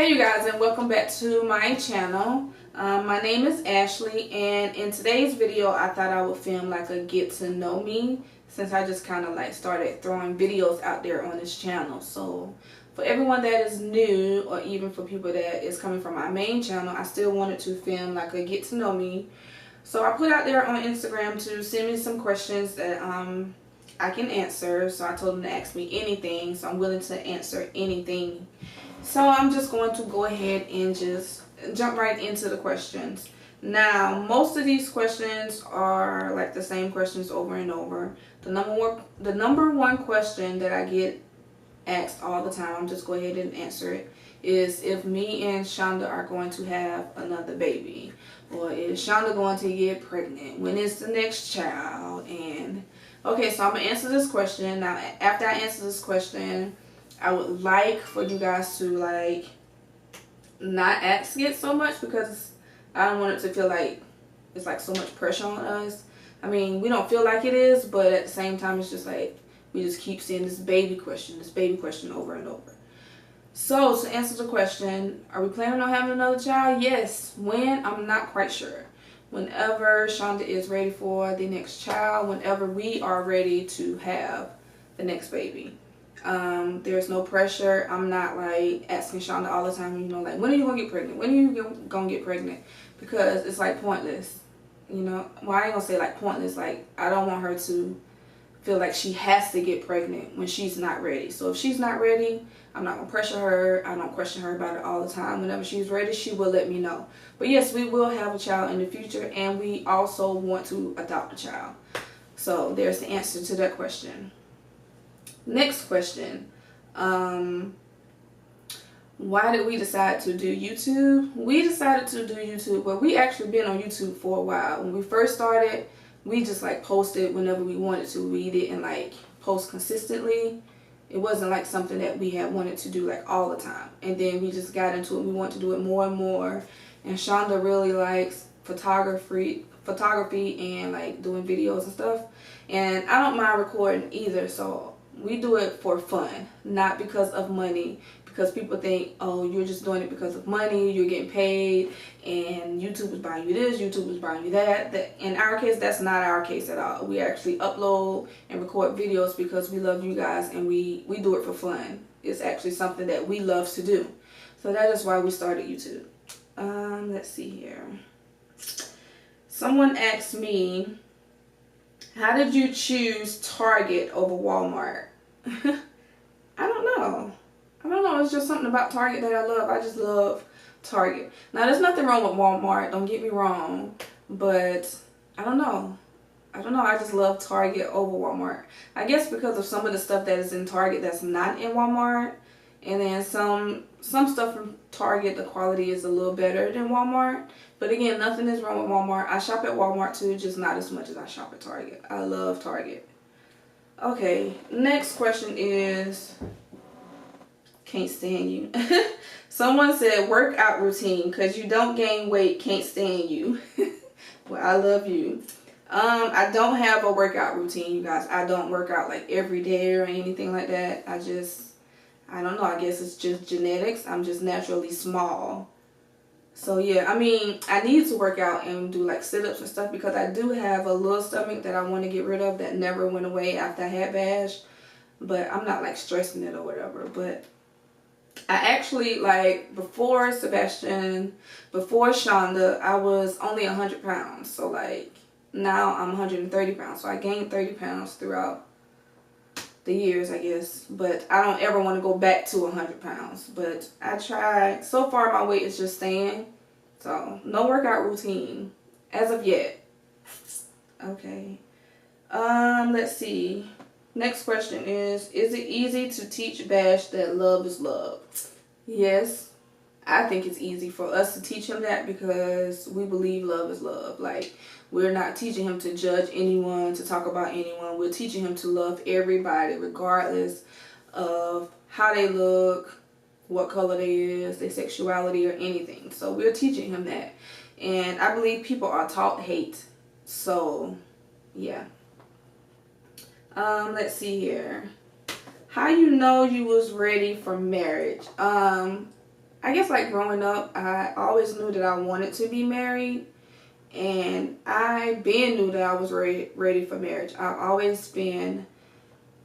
Hey you guys, and welcome back to my channel. My name is Ashley, and in today's video I thought I would film like a get to know me, since I just kind of like started throwing videos out there on this channel. So for everyone that is new, or even for people that is coming from my main channel, I still wanted to film like a get to know me. So I put out there on Instagram to send me some questions that I can answer. So I told them to ask me anything, so I'm willing to answer anything. So I'm just going to go ahead and just jump right into the questions. Now, most of these questions are like the same questions over and over. The number one question that I get asked all the time, I'm just go ahead and answer it, is if me and Shonda are going to have another baby, or is Shonda going to get pregnant? When is the next child? And okay, so I'm gonna answer this question. Now, after I answer this question, I would like for you guys to like not ask it so much, because I don't want it to feel like it's like so much pressure on us. I mean, we don't feel like it is, but at the same time, it's just like we just keep seeing this baby question over and over. So to answer the question, are we planning on having another child? Yes. When? I'm not quite sure. Whenever Shonda is ready for the next child, whenever we are ready to have the next baby. There's no pressure. I'm not like asking Shonda all the time, you know, like, when are you gonna get pregnant? When are you gonna get pregnant? Because it's like pointless, you know. Well, I ain't gonna say like pointless, like I don't want her to feel like she has to get pregnant when she's not ready. So if she's not ready, I'm not gonna pressure her. I don't question her about it all the time. Whenever she's ready, she will let me know. But yes, we will have a child in the future, and we also want to adopt a child. So there's the answer to that question. Next question. Why did we decide to do YouTube? We decided to do YouTube, but we actually been on YouTube for a while. When we first started, we just like posted whenever we wanted to. We didn't like post consistently. It wasn't like something that we had wanted to do like all the time. And then we just got into it. We wanted to do it more and more. And Shonda really likes photography and like doing videos and stuff. And I don't mind recording either, so we do it for fun, not because of money. Because people think, oh, you're just doing it because of money, you're getting paid, and YouTube is buying you this, YouTube is buying you that. In our case, that's not our case at all. We actually upload and record videos because we love you guys, and we do it for fun. It's actually something that we love to do. So that is why we started YouTube. Let's see here. Someone asked me, how did you choose Target over Walmart? I don't know. It's just something about Target that I love. I just love Target. Now, there's nothing wrong with Walmart. Don't get me wrong. But I don't know. I just love Target over Walmart. I guess because of some of the stuff that is in Target that's not in Walmart. And then some stuff from Target, the quality is a little better than Walmart. But again, nothing is wrong with Walmart. I shop at Walmart too, just not as much as I shop at Target. I love Target. Okay, next question is, can't stand you. Someone said workout routine, because you don't gain weight, can't stand you. Well, I love you. I don't have a workout routine, you guys. I don't work out like every day or anything like that. I don't know, I guess it's just genetics. I'm just naturally small. So yeah, I mean, I need to work out and do like sit-ups and stuff, because I do have a little stomach that I want to get rid of that never went away after I had Bash. But I'm not like stressing it or whatever. But I actually, like, before Sebastian, before Shonda, I was only 100 pounds. So like now I'm 130 pounds. So I gained 30 pounds throughout the years, I guess. But I don't ever want to go back to 100 pounds. But I tried. So far my weight is just staying. So no workout routine as of yet. Okay. Let's see. Next question is it easy to teach Bash that love is love? Yes. I think it's easy for us to teach him that, because we believe love is love. Like, we're not teaching him to judge anyone, to talk about anyone. We're teaching him to love everybody, regardless of how they look, what color they is, their sexuality, or anything. So we're teaching him that. And I believe people are taught hate. So, yeah. Let's see here. How you know you was ready for marriage? I guess like growing up, I always knew that I wanted to be married, and I been knew that I was ready for marriage. I've always been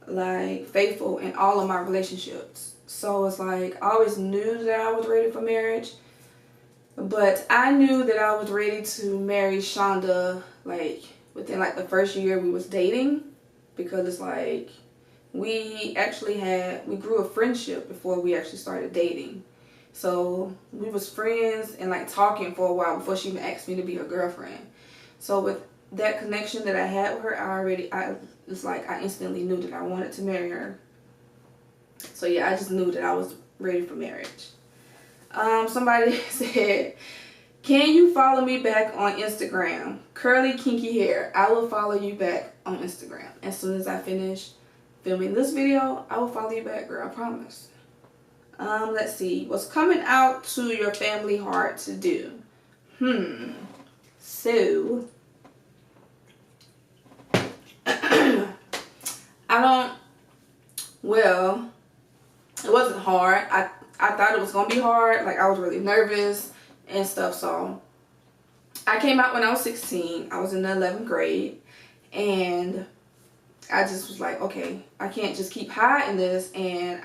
like faithful in all of my relationships. So it's like I always knew that I was ready for marriage. But I knew that I was ready to marry Shonda like within like the first year we was dating, because it's like we grew a friendship before we actually started dating. So we was friends and like talking for a while before she even asked me to be her girlfriend. So with that connection that I had with her, I instantly knew that I wanted to marry her. So yeah, I just knew that I was ready for marriage. Somebody said, can you follow me back on Instagram? Curly kinky hair. I will follow you back on Instagram. As soon as I finish filming this video, I will follow you back, girl. I promise. Let's see. What's coming out to your family hard to do? So, well, it wasn't hard. I thought it was going to be hard. Like, I was really nervous and stuff. So, I came out when I was 16. I was in the 11th grade. And I just was like, okay, I can't just keep hiding this. And,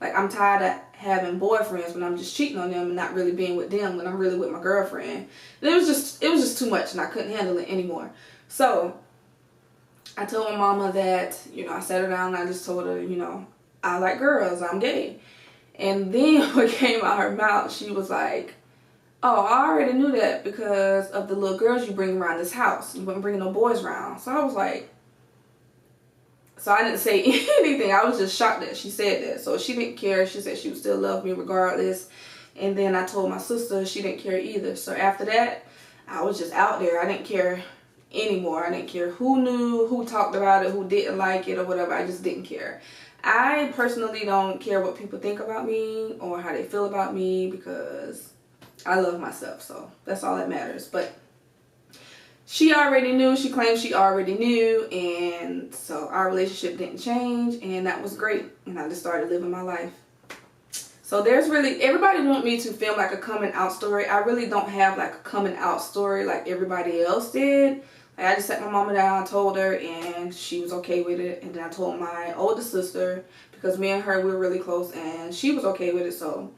like, I'm tired of having boyfriends when I'm just cheating on them and not really being with them when I'm really with my girlfriend. And it was just too much, and I couldn't handle it anymore. So, I told my mama that, I sat her down and I just told her, I like girls, I'm gay. And then what came out her mouth, she was like, oh, I already knew that because of the little girls you bring around this house. You wouldn't bring no boys around. So I was like, so I didn't say anything. I was just shocked that she said that. So she didn't care. She said she would still love me regardless. And then I told my sister she didn't care either. So after that, I was just out there. I didn't care anymore. I didn't care who knew, who talked about it, who didn't like it or whatever. I just didn't care. I personally don't care what people think about me or how they feel about me, because I love myself. So that's all that matters. But she already knew. She claimed she already knew. And so our relationship didn't change. And that was great. And I just started living my life. So everybody want me to film like a coming out story. I really don't have like a coming out story like everybody else did. Like, I just sat my mama down, told her, and she was okay with it. And then I told my older sister, because me and her, we were really close, and she was okay with it. So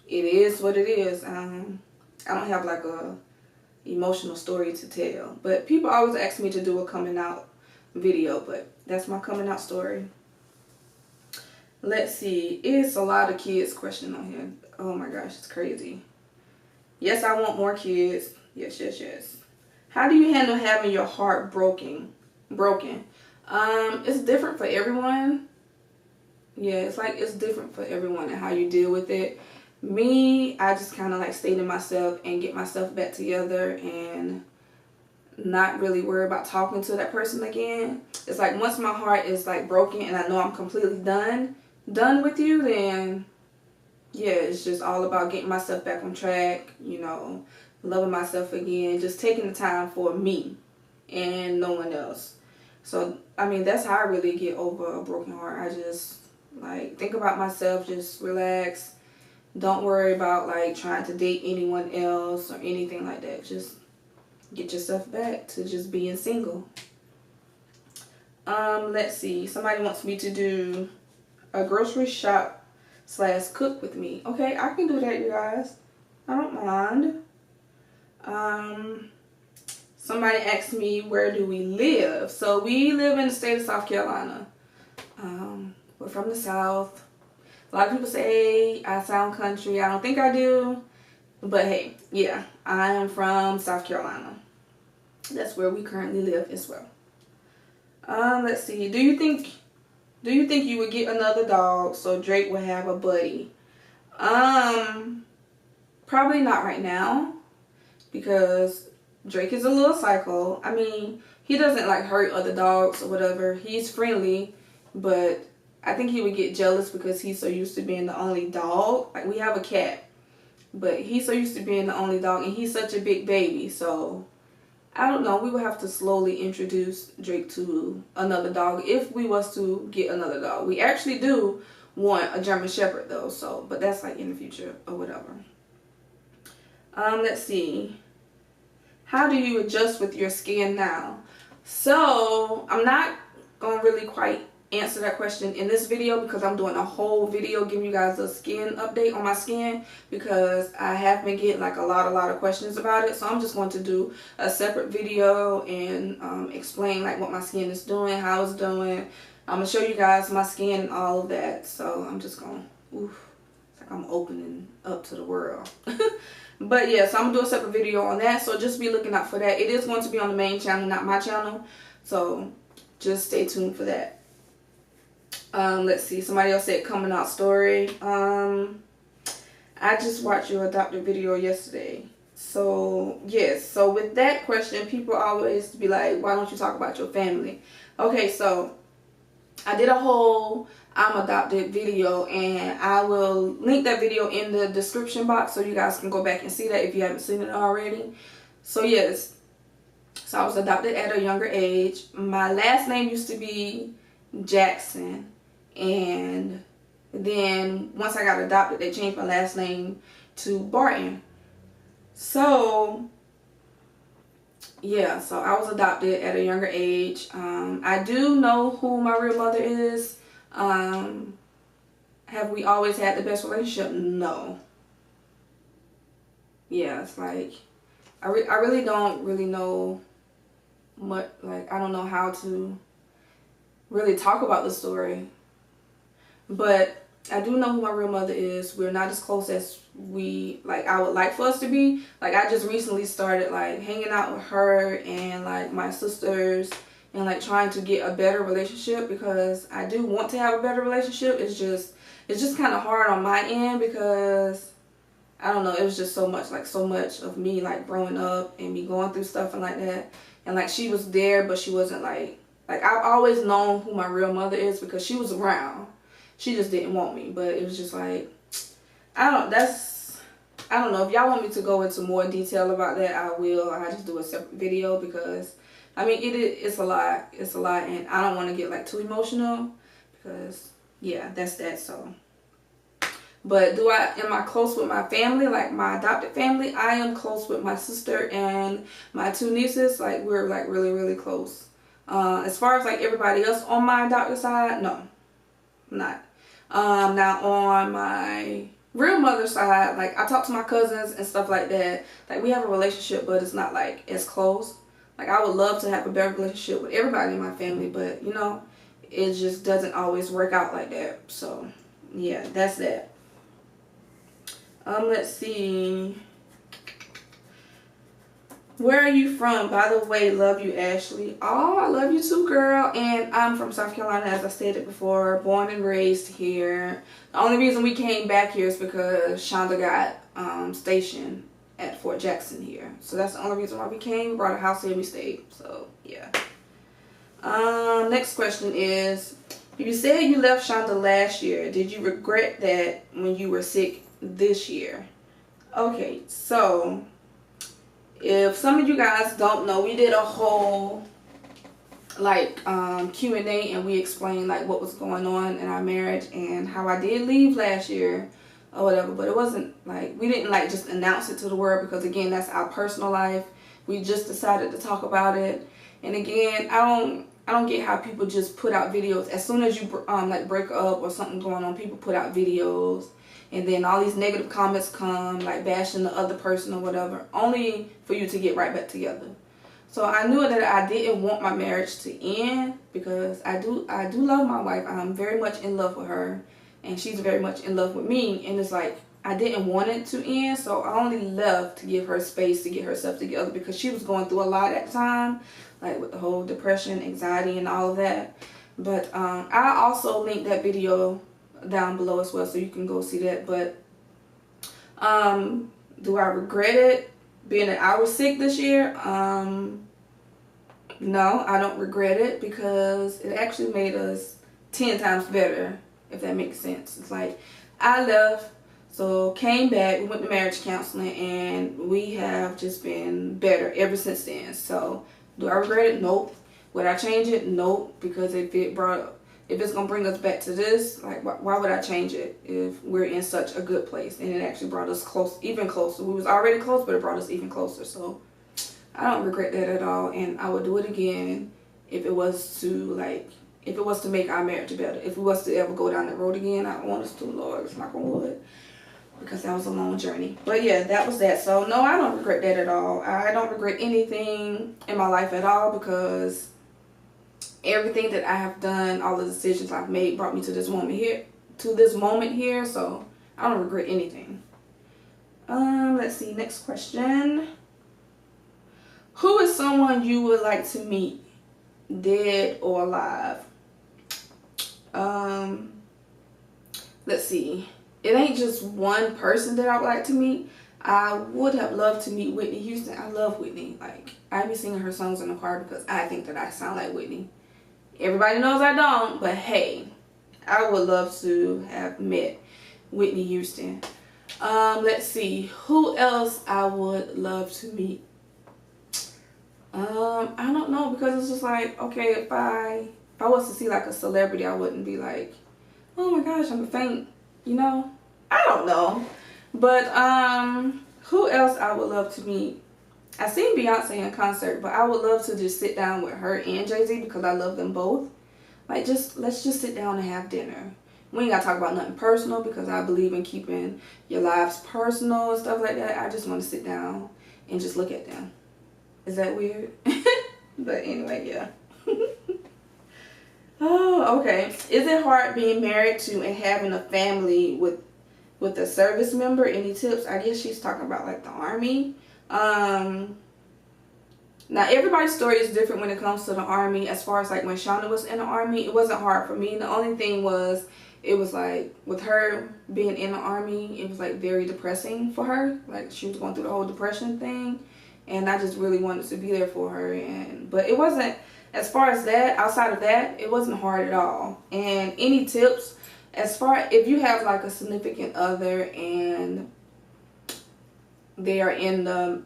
it is what it is. I don't have like a emotional story to tell. But people always ask me to do a coming out video, but that's my coming out story. Let's see. It's a lot of kids question on here. Oh my gosh, it's crazy. Yes, I want more kids. Yes, yes, yes. How do you handle having your heart broken? It's different for everyone. Yeah, it's different for everyone and how you deal with it. Me, I just kind of like stay to myself and get myself back together and not really worry about talking to that person again. It's like once my heart is like broken and I know I'm completely done with you, then yeah, it's just all about getting myself back on track, loving myself again, just taking the time for me and no one else. So, I mean, that's how I really get over a broken heart. I just like think about myself, just relax. Don't worry about like trying to date anyone else or anything like that. Just get yourself back to just being single. Let's see. Somebody wants me to do a grocery shop / cook with me. Okay, I can do that, you guys. I don't mind. Somebody asked me, where do we live? So we live in the state of South Carolina. We're from the South. A lot of people say I sound country. I don't think I do. But hey, yeah, I am from South Carolina. That's where we currently live as well. Let's see. Do you think you would get another dog so Drake would have a buddy? Probably not right now, because Drake is a little psycho. I mean, he doesn't like hurt other dogs or whatever. He's friendly, but I think he would get jealous because he's so used to being the only dog. Like, we have a cat, but he's so used to being the only dog, and he's such a big baby. So I don't know. We would have to slowly introduce Drake to another dog if we was to get another dog. We actually do want a German Shepherd though, so, but that's like in the future or whatever. Let's see. How do you adjust with your skin now? So I'm not gonna really quite answer that question in this video because I'm doing a whole video giving you guys a skin update on my skin, because I have been getting like a lot of questions about it. So I'm just going to do a separate video and explain like what my skin is doing, how it's doing. I'm gonna show you guys my skin and all of that. So I'm just gonna, oof, it's like I'm opening up to the world. But yeah, so I'm gonna do a separate video on that, so just be looking out for that. It is going to be on the main channel, not my channel, so just stay tuned for that. Let's see, somebody else said coming out story. I just watched your adopted video yesterday. So yes, so with that question, people always be like, why don't you talk about your family? Okay, so I did a whole I'm adopted video, and I will link that video in the description box so you guys can go back and see that if you haven't seen it already. So yes, so I was adopted at a younger age. My last name used to be Jackson, and then once I got adopted, they changed my last name to Barton. So yeah, so I was adopted at a younger age. I do know who my real mother is. Have we always had the best relationship? No. Yeah, it's like I really don't really know much. Like, I don't know how to really talk about the story, but I do know who my real mother is. We're not as close as I would like for us to be. Like, I just recently started like hanging out with her and like my sisters and like trying to get a better relationship, because I do want to have a better relationship. It's just kind of hard on my end because I don't know, it was just so much of me like growing up and me going through stuff and like that. And like she was there, but she wasn't like I've always known who my real mother is because she was around. She just didn't want me, but it was just like, I don't know. If y'all want me to go into more detail about that, I will. I just do a separate video because, I mean, it's a lot. It's a lot, and I don't want to get like too emotional because, yeah, that's that. So, but am I close with my family, like my adopted family? I am close with my sister and my two nieces. Like, we're like really close. As far as like everybody else on my adopted side, no, I'm not. Now on my real mother's side, like I talk to my cousins and stuff like that. Like, we have a relationship, but it's not like as close. Like, I would love to have a better relationship with everybody in my family, but you know, it just doesn't always work out like that. So yeah, that's that. Let's see. Where are you from? By the way, love you, Ashley. Oh, I love you too, girl. And I'm from South Carolina, as I stated before. Born and raised here. The only reason we came back here is because Shonda got stationed at Fort Jackson here. So that's the only reason why we came. We brought a house here, we stayed. So, yeah. Next question is, you said you left Shonda last year. Did you regret that when you were sick this year? Okay, so if some of you guys don't know, we did a whole like Q&A, and we explained like what was going on in our marriage and how I did leave last year or whatever. But it wasn't like, we didn't like just announce it to the world, because again, that's our personal life. We just decided to talk about it. And again, I don't get how people just put out videos as soon as you like break up or something going on. People put out videos, and then all these negative comments come, like bashing the other person or whatever, only for you to get right back together. So I knew that I didn't want my marriage to end, because I do love my wife. I'm very much in love with her, and she's very much in love with me. And it's like, I didn't want it to end, so I only left to give her space to get herself together, because she was going through a lot at the time, like with the whole depression, anxiety, and all of that. But I also linked that video down below as well, so you can go see that. But do I regret it being that I was sick this year? No, I don't regret it, because it actually made us 10 times better, if that makes sense. It's like, I left, so came back, we went to marriage counseling, and we have just been better ever since then. So do I regret it? Nope. Would I change it? Nope, because if it brought if it's gonna bring us back to this, like why would I change it if we're in such a good place? And it actually brought us close, even closer. We was already close, but it brought us even closer. So I don't regret that at all, and I would do it again if it was to make our marriage better. If we was to ever go down that road again, I don't want us to, Lord, it's knock on wood, because that was a long journey. But yeah, that was that. So no, I don't regret that at all. I don't regret anything in my life at all, because everything that I have done, all the decisions I've made, brought me to this moment here. So I don't regret anything. Let's see, next question. Who is someone you would like to meet, dead or alive? Let's see. It ain't just one person that I would like to meet. I would have loved to meet Whitney Houston. I love Whitney. Like, I be singing her songs in the car because I think that I sound like Whitney. Everybody knows I don't, but hey, I would love to have met Whitney Houston. Let's see. Who else I would love to meet? I don't know, because it's just like, okay, if I was to see like a celebrity, I wouldn't be like, oh my gosh, I'm a faint, you know? I don't know. But who else I would love to meet? I seen Beyonce in concert, but I would love to just sit down with her and JayZ, because I love them both. Like, let's just sit down and have dinner. We ain't gotta talk about nothing personal, because I believe in keeping your lives personal and stuff like that. I just want to sit down and just look at them. Is that weird? But anyway, yeah. Oh, okay. Is it hard being married to and having a family with a service member? Any tips? I guess she's talking about like the army. Now everybody's story is different when it comes to the army. As far as like when Shauna was in the army, it wasn't hard for me. The only thing was, it was like with her being in the army, it was like very depressing for her. Like, she was going through the whole depression thing, and I just really wanted to be there for her. But it wasn't, as far as that, outside of that, it wasn't hard at all. And any tips, as far, if you have like a significant other and they are in the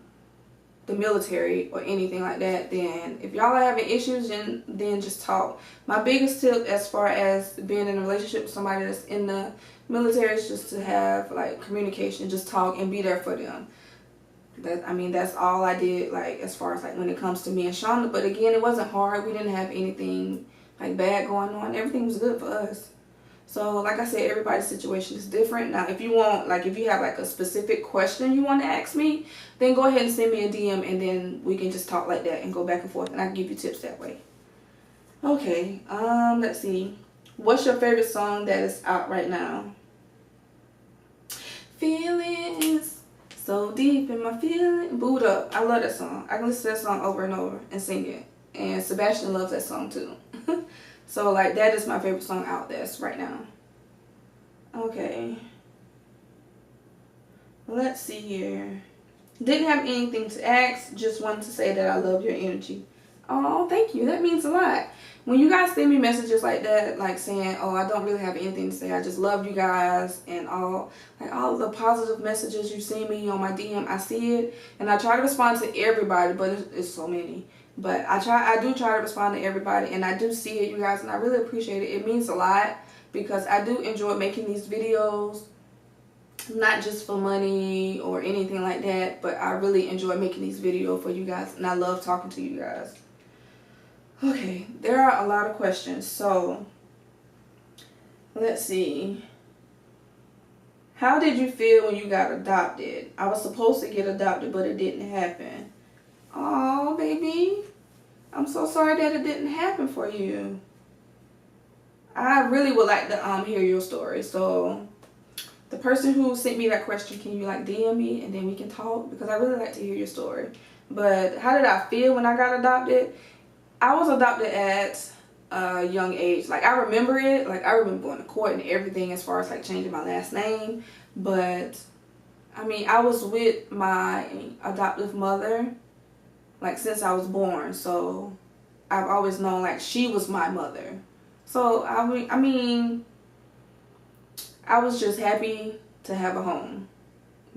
military or anything like that, then if y'all are having issues, then just talk. My biggest tip as far as being in a relationship with somebody that's in the military is just to have like communication, just talk and be there for them. That's all I did, like, as far as like when it comes to me and Shauna. But again, it wasn't hard. We didn't have anything like bad going on. Everything was good for us. So like I said, everybody's situation is different. Now, if you want, like, if you have like a specific question you want to ask me, then go ahead and send me a DM, and then we can just talk like that and go back and forth, and I can give you tips that way. Okay, let's see. What's your favorite song that is out right now? Feelings so deep in my feeling. Boot Up. I love that song. I can listen to that song over and over and sing it. And Sebastian loves that song too. So like, that is my favorite song out there right now. Okay. Let's see here. Didn't have anything to ask. Just wanted to say that I love your energy. Oh, thank you. That means a lot. When you guys send me messages like that, like saying, oh, I don't really have anything to say, I just love you guys, and all the positive messages you send me on my DM, I see it, and I try to respond to everybody, but it's so many. But I do try to respond to everybody, and I do see it, you guys, and I really appreciate it. It means a lot, because I do enjoy making these videos, not just for money or anything like that, but I really enjoy making these videos for you guys, and I love talking to you guys. Okay, there are a lot of questions, so let's see. How did you feel when you got adopted? I was supposed to get adopted, but it didn't happen. Oh, baby, I'm so sorry that it didn't happen for you. I really would like to hear your story. So the person who sent me that question, can you like DM me and then we can talk? Because I really like to hear your story. But how did I feel when I got adopted? I was adopted at a young age. Like, I remember it. Like, I remember going to court and everything as far as like changing my last name. But I mean, I was with my adoptive mother like since I was born. So I've always known like she was my mother. So I mean, I was just happy to have a home,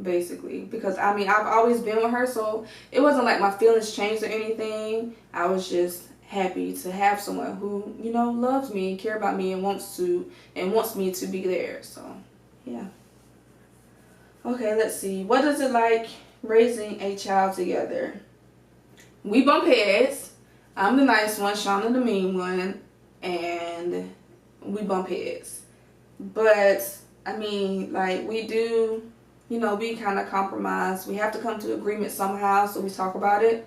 basically, because I mean, I've always been with her, so it wasn't like my feelings changed or anything. I was just happy to have someone who, you know, loves me and care about me and wants me to be there. So yeah. Okay, let's see. What is it like raising a child together? We bump heads. I'm the nice one, Shauna the mean one, and we bump heads. But I mean, like, we do, you know, we kind of compromise. We have to come to agreement somehow, so we talk about it.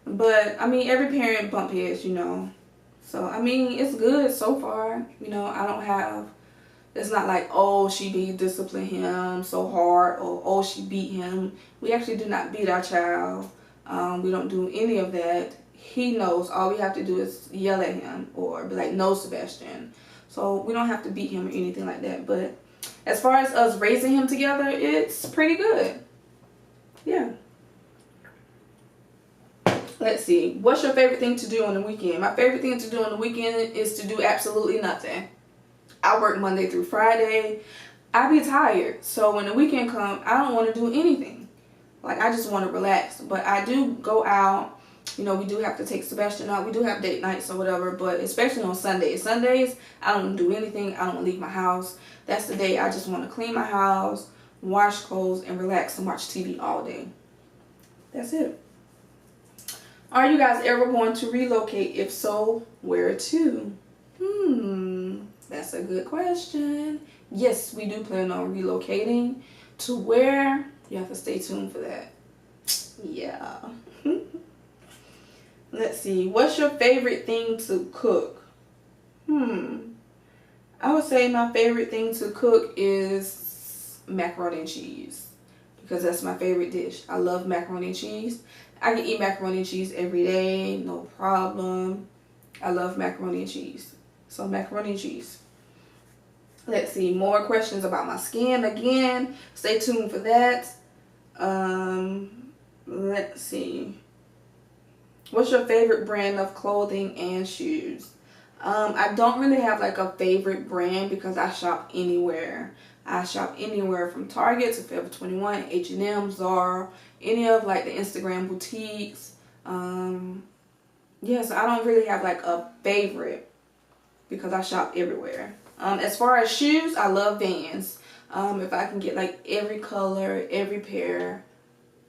But I mean, every parent bump heads, you know. So I mean, it's good so far. You know, I don't have. It's not like, oh, she did discipline him so hard, or oh, she beat him. We actually do not beat our child. We don't do any of that. He knows. All we have to do is yell at him or be like, no, Sebastian. So we don't have to beat him or anything like that. But as far as us raising him together, it's pretty good. Yeah. Let's see. What's your favorite thing to do on the weekend? My favorite thing to do on the weekend is to do absolutely nothing. I work Monday through Friday. I be tired. So when the weekend comes, I don't want to do anything. Like, I just want to relax. But I do go out. You know, we do have to take Sebastian out. We do have date nights or whatever. But especially on Sundays. Sundays, I don't do anything. I don't leave my house. That's the day I just want to clean my house, wash clothes, and relax and watch TV all day. That's it. Are you guys ever going to relocate? If so, where to? That's a good question. Yes, we do plan on relocating. To where? You have to stay tuned for that. Yeah. Let's see. What's your favorite thing to cook? I would say my favorite thing to cook is macaroni and cheese, because that's my favorite dish. I love macaroni and cheese. I can eat macaroni and cheese every day, no problem. I love macaroni and cheese. So macaroni and cheese. Let's see, more questions about my skin. Again, stay tuned for that. Let's see. What's your favorite brand of clothing and shoes? I don't really have like a favorite brand because I shop anywhere. I shop anywhere from Target to Forever 21, H&M, Zara, any of like the Instagram boutiques. Yes, I don't really have like a favorite because I shop everywhere. As far as shoes, I love Vans. If I can get like every color, every pair,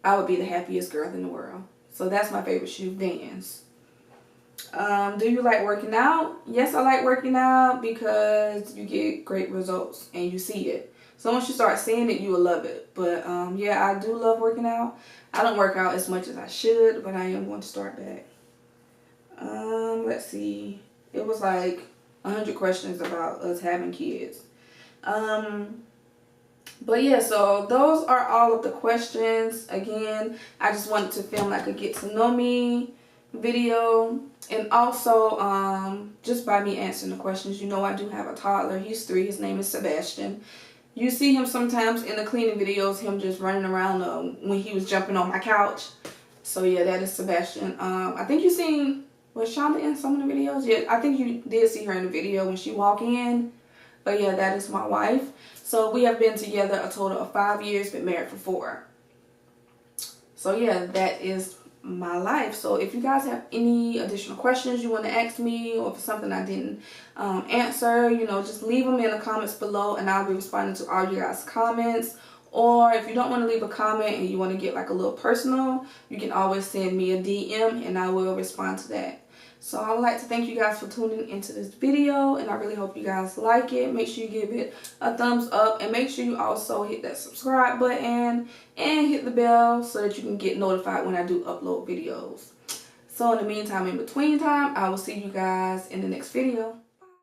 I would be the happiest girl in the world. So that's my favorite shoe, Vans. Do you like working out? Yes, I like working out because you get great results and you see it. So once you start seeing it, you will love it. But yeah, I do love working out. I don't work out as much as I should, but I am going to start back. Let's see. It was like 100 questions about us having kids. But yeah, so those are all of the questions. Again, I just wanted to film like a get to know me video, and also just by me answering the questions. You know, I do have a toddler. He's 3. His name is Sebastian. You see him sometimes in the cleaning videos, him just running around when he was jumping on my couch. So yeah, that is Sebastian. I think you seen, was Shonda in some of the videos? Yeah, I think you did see her in the video when she walked in. But yeah, that is my wife. So we have been together a total of 5 years, been married for 4. So yeah, that is my life. So if you guys have any additional questions you want to ask me, or if it's something I didn't answer, you know, just leave them in the comments below and I'll be responding to all you guys' comments. Or if you don't want to leave a comment and you want to get like a little personal, you can always send me a DM and I will respond to that. So I would like to thank you guys for tuning into this video, and I really hope you guys like it. Make sure you give it a thumbs up, and make sure you also hit that subscribe button and hit the bell so that you can get notified when I do upload videos. So in the meantime, in between time, I will see you guys in the next video.